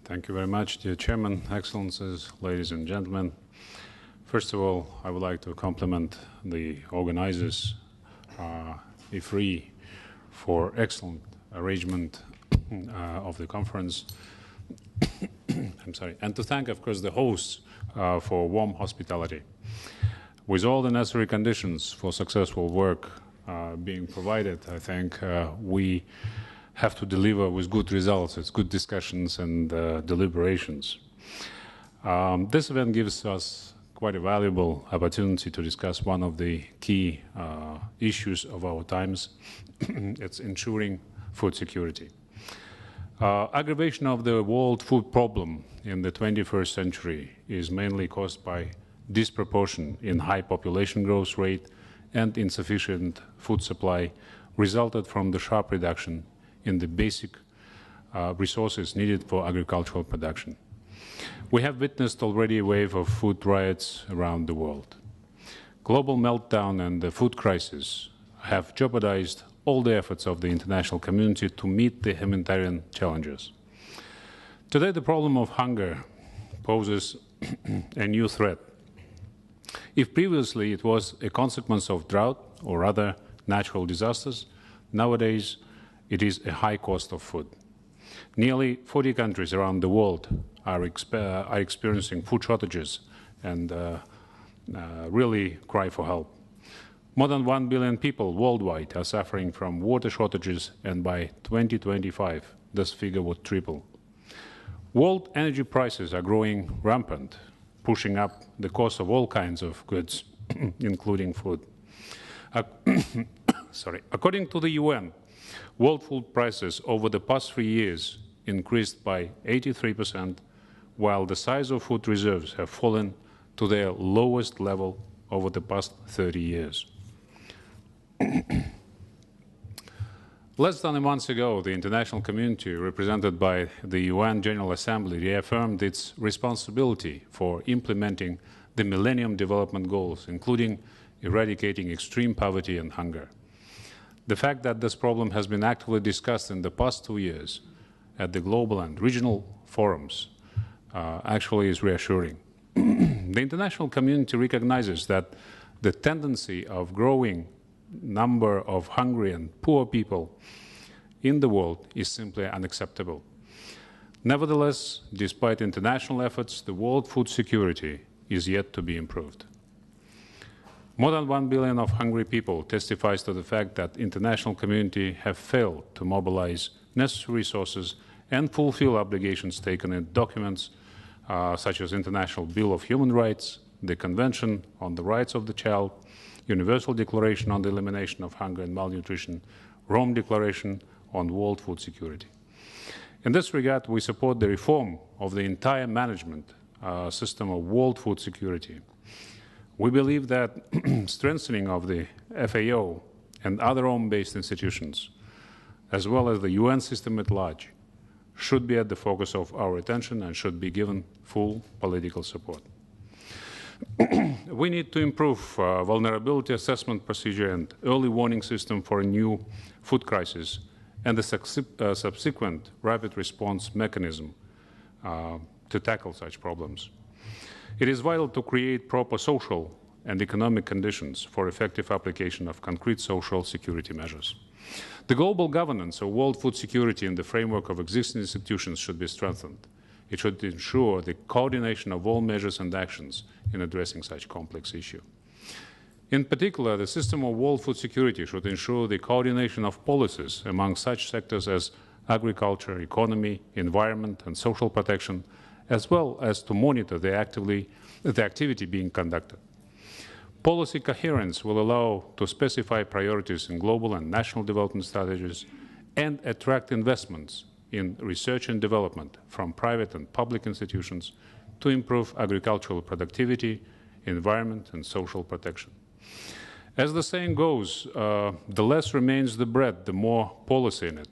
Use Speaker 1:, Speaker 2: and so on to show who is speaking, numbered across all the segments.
Speaker 1: Thank you very much, dear Chairman, Excellencies, ladies and gentlemen. First of all, I would like to compliment the organizers, IFRI, for excellent arrangement of the conference. I'm sorry, and to thank, of course, the hosts for warm hospitality. With all the necessary conditions for successful work being provided, I think we have to deliver with good results. It's good discussions and deliberations. This event gives us quite a valuable opportunity to discuss one of the key issues of our times. It's ensuring food security. Aggravation of the world food problem in the 21st century is mainly caused by disproportion in high population growth rate and insufficient food supply resulted from the sharp reduction in the basic resources needed for agricultural production. We have witnessed already a wave of food riots around the world. Global meltdown and the food crisis have jeopardized all the efforts of the international community to meet the humanitarian challenges. Today, the problem of hunger poses a new threat. If previously it was a consequence of drought or other natural disasters, nowadays it is a high cost of food. Nearly 40 countries around the world are experiencing food shortages and really cry for help. More than 1 billion people worldwide are suffering from water shortages, and by 2025, this figure would triple. World energy prices are growing rampant, pushing up the cost of all kinds of goods, including food. According to the UN, world food prices over the past 3 years increased by 83%, while the size of food reserves have fallen to their lowest level over the past 30 years. Less than a month ago, the international community, represented by the UN General Assembly, reaffirmed its responsibility for implementing the Millennium Development Goals, including eradicating extreme poverty and hunger. The fact that this problem has been actively discussed in the past 2 years at the global and regional forums actually is reassuring. The international community recognizes that the tendency of growing number of hungry and poor people in the world is simply unacceptable. Nevertheless, despite international efforts, the world food security is yet to be improved. More than 1 billion of hungry people testifies to the fact that the international community have failed to mobilize necessary resources and fulfill obligations taken in documents such as International Bill of Human Rights, the Convention on the Rights of the Child, Universal Declaration on the Elimination of Hunger and Malnutrition, Rome Declaration on World Food Security. In this regard, we support the reform of the entire management system of world food security. We believe that strengthening of the FAO and other Rome-based institutions, as well as the UN system at large, should be at the focus of our attention and should be given full political support. We need to improve vulnerability assessment procedure and early warning system for a new food crisis and the subsequent rapid response mechanism to tackle such problems. It is vital to create proper social and economic conditions for effective application of concrete social security measures. The global governance of world food security in the framework of existing institutions should be strengthened. It should ensure the coordination of all measures and actions in addressing such complex issue. In particular, the system of world food security should ensure the coordination of policies among such sectors as agriculture, economy, environment, and social protection, as well as to monitor the activity being conducted. Policy coherence will allow to specify priorities in global and national development strategies and attract investments in research and development from private and public institutions to improve agricultural productivity, environment, and social protection. As the saying goes, the less remains the bread, the more policy in it.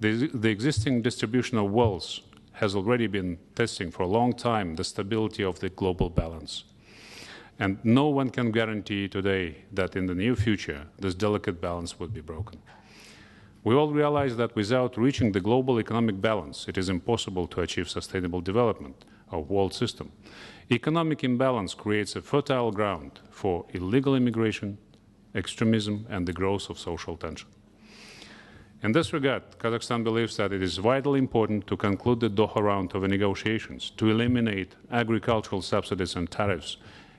Speaker 1: The existing distribution of wealth has already been testing for a long time the stability of the global balance. And no one can guarantee today that in the near future this delicate balance would be broken. We all realize that without reaching the global economic balance, it is impossible to achieve sustainable development of the world system. Economic imbalance creates a fertile ground for illegal immigration, extremism, and the growth of social tension. In this regard, Kazakhstan believes that it is vitally important to conclude the Doha round of negotiations to eliminate agricultural subsidies and tariffs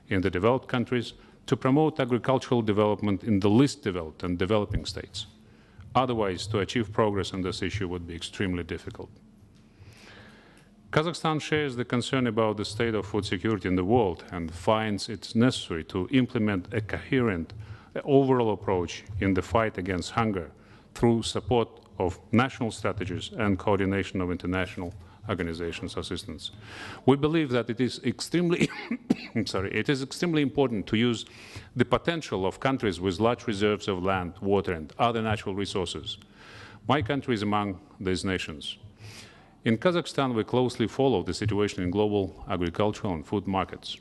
Speaker 1: in the developed countries, to promote agricultural development in the least developed and developing states. Otherwise, to achieve progress on this issue would be extremely difficult. Kazakhstan shares the concern about the state of food security in the world and finds it necessary to implement a coherent overall approach in the fight against hunger through support of national strategies and coordination of international organizations' assistance. We believe that it is extremely, extremely important to use the potential of countries with large reserves of land, water, and other natural resources. My country is among these nations. In Kazakhstan, we closely follow the situation in global agricultural and food markets.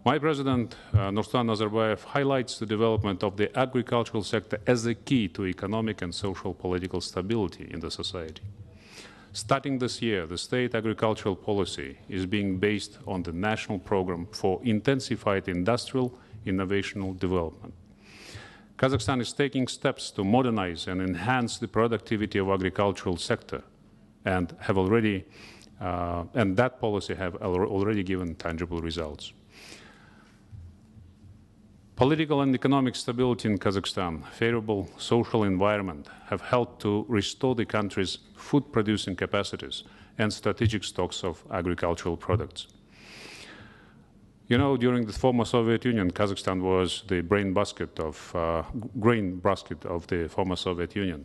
Speaker 1: My President, Nursultan Nazarbayev, highlights the development of the agricultural sector as a key to economic and social political stability in the society. Starting this year, the state agricultural policy is being based on the National Program for Intensified Industrial Innovational Development. Kazakhstan is taking steps to modernize and enhance the productivity of agricultural sector, and that policy have already given tangible results. Political and economic stability in Kazakhstan, favorable social environment have helped to restore the country's food-producing capacities and strategic stocks of agricultural products. You know, during the former Soviet Union, Kazakhstan was the grain basket of the former Soviet Union.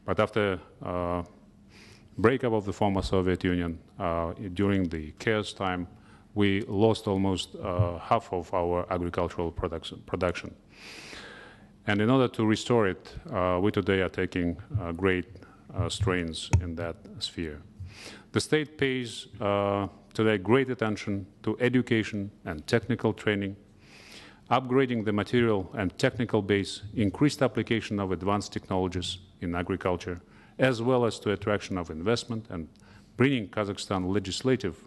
Speaker 1: But after breakup of the former Soviet Union, during the chaos time, we lost almost half of our agricultural production. And in order to restore it, we today are taking great strains in that sphere. The state pays today great attention to education and technical training, upgrading the material and technical base, increased application of advanced technologies in agriculture, as well as to attraction of investment and bringing Kazakhstan legislative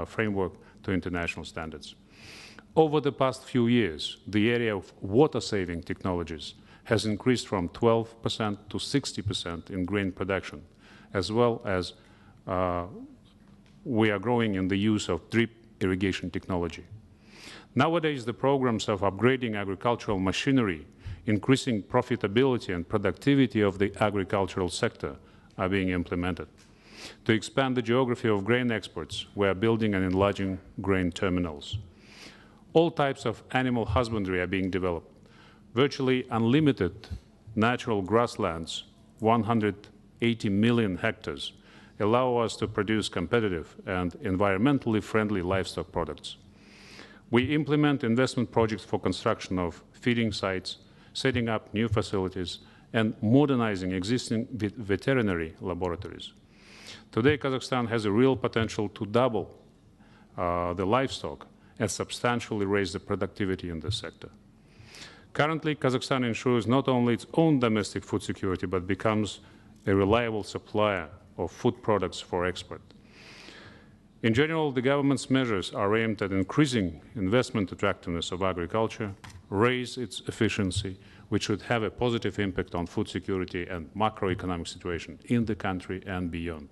Speaker 1: framework to international standards. Over the past few years, the area of water-saving technologies has increased from 12% to 60% in grain production, as well as we are growing in the use of drip irrigation technology. Nowadays, the programs of upgrading agricultural machinery, increasing profitability and productivity of the agricultural sector are being implemented. To expand the geography of grain exports, we are building and enlarging grain terminals. All types of animal husbandry are being developed. Virtually unlimited natural grasslands, 180 million hectares, allow us to produce competitive and environmentally friendly livestock products. We implement investment projects for construction of feeding sites, setting up new facilities, and modernizing existing veterinary laboratories. Today, Kazakhstan has a real potential to double the livestock and substantially raise the productivity in this sector. Currently, Kazakhstan ensures not only its own domestic food security, but becomes a reliable supplier of food products for export. In general, the government's measures are aimed at increasing investment attractiveness of agriculture, raise its efficiency, which should have a positive impact on food security and macroeconomic situation in the country and beyond.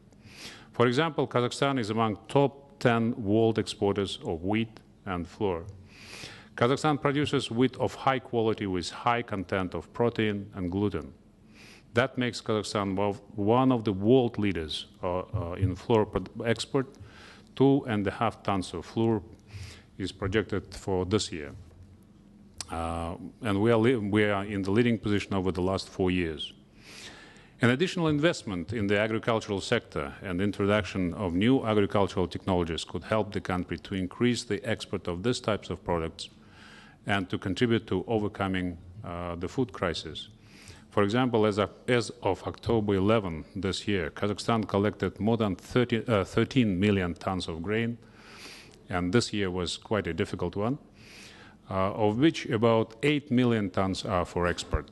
Speaker 1: For example, Kazakhstan is among top 10 world exporters of wheat and flour. Kazakhstan produces wheat of high quality with high content of protein and gluten. That makes Kazakhstan one of the world leaders in flour export. 2.5 tons of flour is projected for this year. And we are in the leading position over the last 4 years. An additional investment in the agricultural sector and introduction of new agricultural technologies could help the country to increase the export of these types of products and to contribute to overcoming the food crisis. For example, as of October 11 this year, Kazakhstan collected more than 13 million tons of grain, and this year was quite a difficult one, of which about 8 million tons are for export.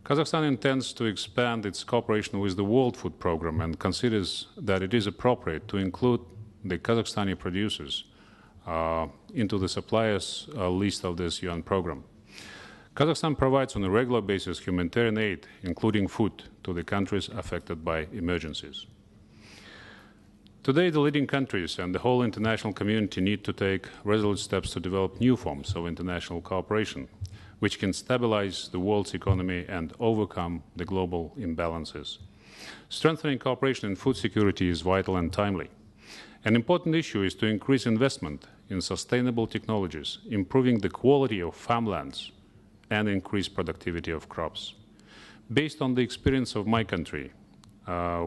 Speaker 1: Kazakhstan intends to expand its cooperation with the World Food Programme and considers that it is appropriate to include the Kazakhstani producers into the suppliers list of this UN program. Kazakhstan provides on a regular basis humanitarian aid, including food, to the countries affected by emergencies. Today, the leading countries and the whole international community need to take resolute steps to develop new forms of international cooperation, which can stabilize the world's economy and overcome the global imbalances. Strengthening cooperation in food security is vital and timely. An important issue is to increase investment in sustainable technologies, improving the quality of farmlands, and increase productivity of crops. Based on the experience of my country,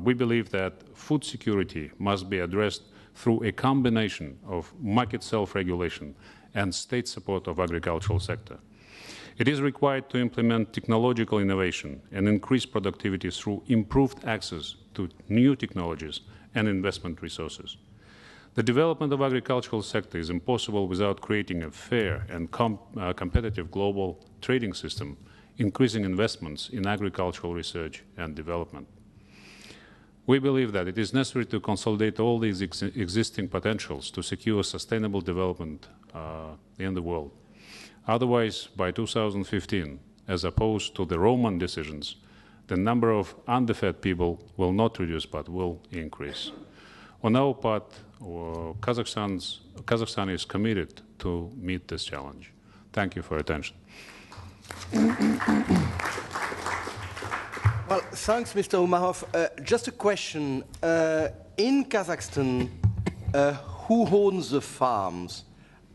Speaker 1: we believe that food security must be addressed through a combination of market self-regulation and state support of agricultural sector. It is required to implement technological innovation and increase productivity through improved access to new technologies and investment resources. The development of agricultural sector is impossible without creating a fair and competitive global trading system, increasing investments in agricultural research and development. We believe that it is necessary to consolidate all these existing potentials to secure sustainable development in the world. Otherwise, by 2015, as opposed to the Roman decisions, the number of underfed people will not reduce but will increase. On our part, Kazakhstan is committed to meet this challenge. Thank you for your attention.
Speaker 2: Well, thanks, Mr. Umarov. Just a question. In Kazakhstan, who owns the farms?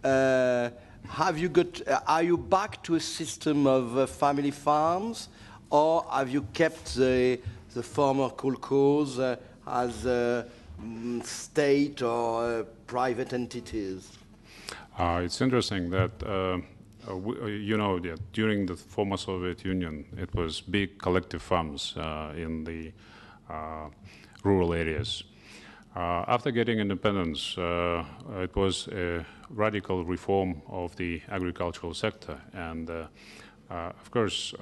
Speaker 2: Are you back to a system of family farms, or have you kept the former kolkhoz as state or private entities?
Speaker 1: It's interesting that you know, during the former Soviet Union, it was big collective farms in the rural areas. After getting independence, it was a radical reform of the agricultural sector, and of course,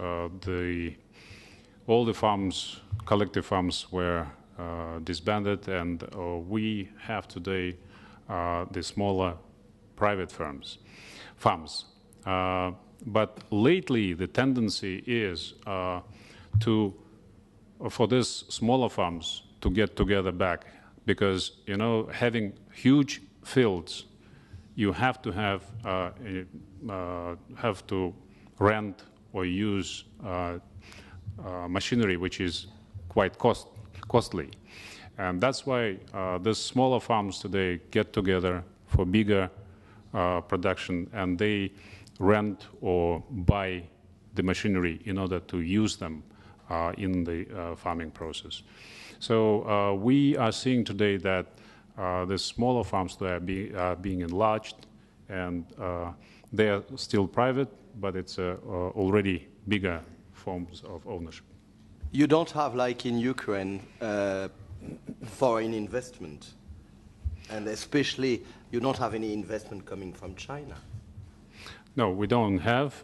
Speaker 1: all the farms, collective farms, were disbanded, and we have today the smaller private farms. But lately, the tendency is for these smaller farms to get together back, because having huge fields, you have to rent or use machinery which is quite costly, and that's why the smaller farms today get together for bigger production, and they rent or buy the machinery in order to use them in the farming process. So we are seeing today that the smaller farms are being enlarged, and they are still private, but it's already bigger forms of ownership.
Speaker 2: You don't have, like in Ukraine, foreign investment, and especially you don't have any investment coming from China.
Speaker 1: No, we don't have.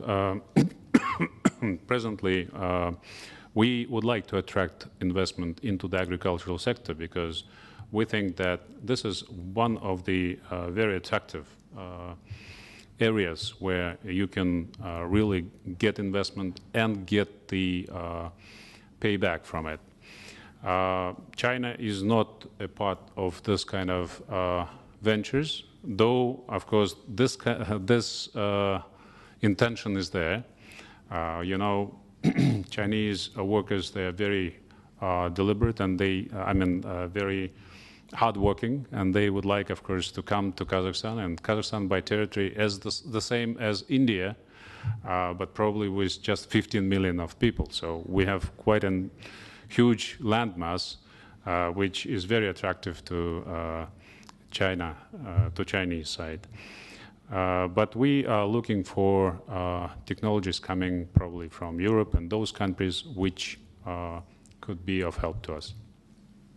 Speaker 1: Presently, we would like to attract investment into the agricultural sector, because we think that this is one of the very attractive areas where you can really get investment and get the payback from it. China is not a part of this kind of ventures, though, of course, this intention is there. Chinese workers, they are very deliberate, and very hardworking, and they would like, of course, to come to Kazakhstan. And Kazakhstan, by territory, is the same as India, but probably with just 15 million of people. So we have quite a huge landmass, which is very attractive to China, to Chinese side. But we are looking for technologies coming probably from Europe and those countries which could be of help to us.